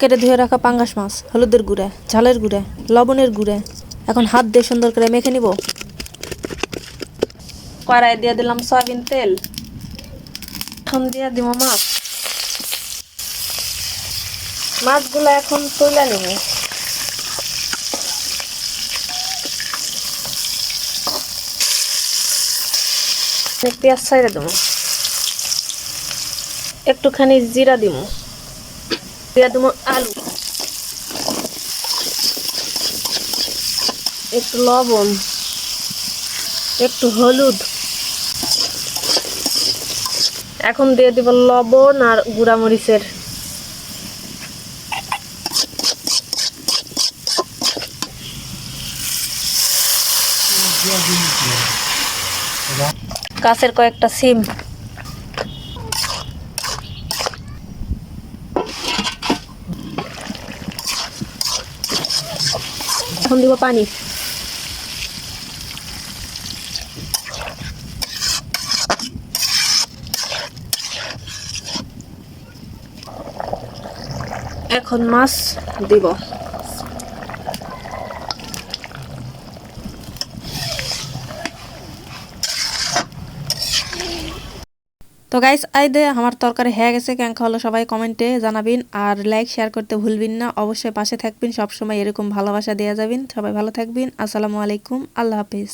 কেটে ধুয়ে রাখা পাঙ্গাস মাছ, হলুদের গুঁড়া, ঝালের গুঁড়া, লবণের গুঁড়া। এখন হাত দিয়ে সুন্দর করে মেখে নিব। কড়াই দিয়ে দিলাম সয়াবিন তেল। এখন দিয়ে দিব মাছ। মাছগুলো এখন তুলে নিব। পেঁয়াজ ছাইড়ে দেবো, একটুখানি জিরা দিব, দিয়ে দেবো আলু, একটু লবণ, একটু হলুদ। এখন দিয়ে দিব লবণ আর গুঁড়া মরিচের। গাছের কয়েকটা সিম। এখন দিব পানি। এখন মাছ দিব। তো গাইস আই দে আমার তরকারি হয়ে গেছে। কেমন হলো সবাই কমেন্টে জানাবেন, আর লাইক শেয়ার করতে ভুলবেন না। অবশ্যই পাশে থাকবেন, সবসময় এরকম ভালোবাসা দেওয়া যাবেন। সবাই ভালো থাকবেন। আসসালামু আলাইকুম, আল্লাহ হাফিজ।